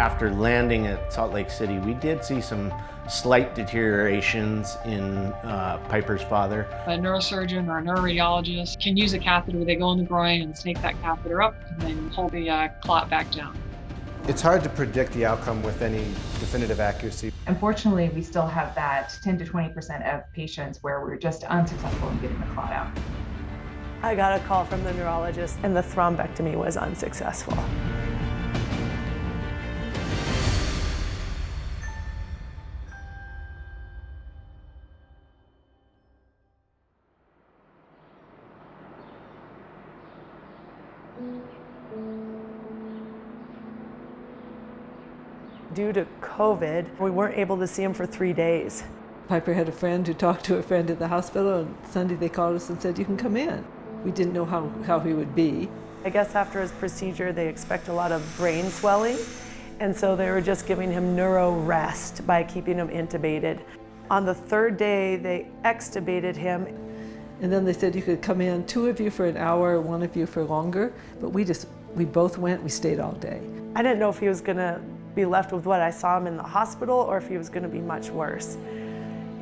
After landing at Salt Lake City, we did see some slight deteriorations in Piper's father. A neurosurgeon or a neuroradiologist can use a catheter where they go in the groin and snake that catheter up and then pull the clot back down. It's hard to predict the outcome with any definitive accuracy. Unfortunately, we still have that 10 to 20% of patients where we're just unsuccessful in getting the clot out. I got a call from the neurologist and the thrombectomy was unsuccessful. Due to COVID, we weren't able to see him for 3 days. Piper had a friend who talked to a friend at the hospital, and Sunday they called us and said, "You can come in." We didn't know how he would be. I guess after his procedure, they expect a lot of brain swelling, and so they were just giving him neuro rest by keeping him intubated. On the 3rd day, they extubated him. And then they said you could come in, 2 of you for an hour, 1 of you for longer, but we both went, we stayed all day. I didn't know if he was gonna be left with what I saw him in the hospital or if he was gonna be much worse.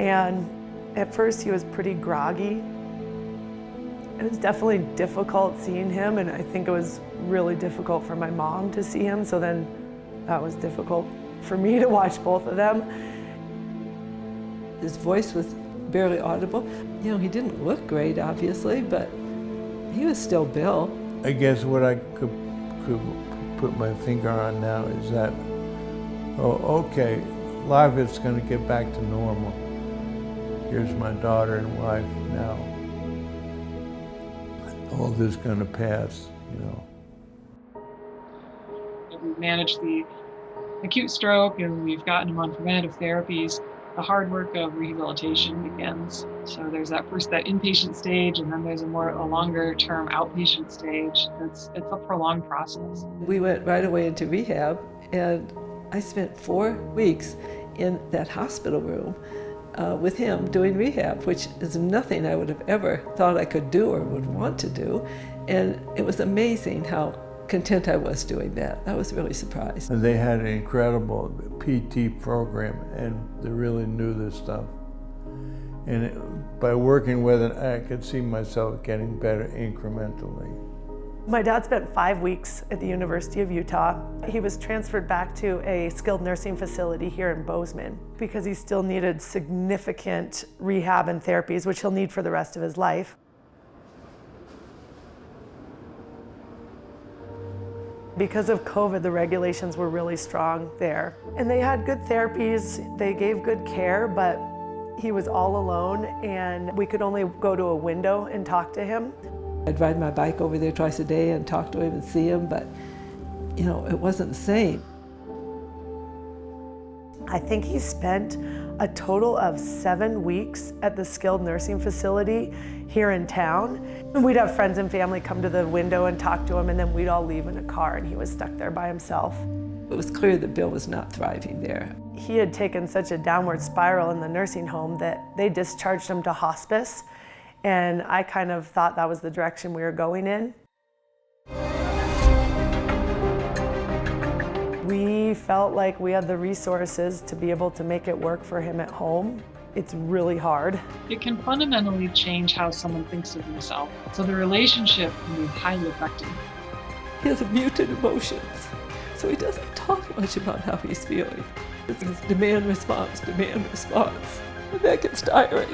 And at first he was pretty groggy. It was definitely difficult seeing him, and I think it was really difficult for my mom to see him, so then that was difficult for me to watch both of them. His voice was barely audible. You know, he didn't look great, obviously, but he was still Bill. I guess what I could put my finger on now is that, oh, okay, life is going to get back to normal. Here's my daughter and wife now. All this is going to pass, you know. We've managed the acute stroke and we've gotten him on preventative therapies. The hard work of rehabilitation begins. So there's that inpatient stage, and then there's a longer term outpatient stage. It's a prolonged process. We went right away into rehab, and I spent 4 weeks in that hospital room with him doing rehab, which is nothing I would have ever thought I could do or would want to do. And it was amazing how content I was doing that. I was really surprised. And they had an incredible PT program, and they really knew this stuff. And by working with it, I could see myself getting better incrementally. My dad spent 5 weeks at the University of Utah. He was transferred back to a skilled nursing facility here in Bozeman because he still needed significant rehab and therapies, which he'll need for the rest of his life. Because of COVID, the regulations were really strong there. And they had good therapies, they gave good care, but he was all alone and we could only go to a window and talk to him. I'd ride my bike over there twice a day and talk to him and see him, but you know, it wasn't the same. I think he spent a total of 7 weeks at the skilled nursing facility here in town. And we'd have friends and family come to the window and talk to him, and then we'd all leave in a car and he was stuck there by himself. It was clear that Bill was not thriving there. He had taken such a downward spiral in the nursing home that they discharged him to hospice, and I kind of thought that was the direction we were going in. We felt like we had the resources to be able to make it work for him at home. It's really hard. It can fundamentally change how someone thinks of himself. So the relationship can be highly affected. He has muted emotions, so he doesn't talk much about how he's feeling. It's demand response, and that gets tiring.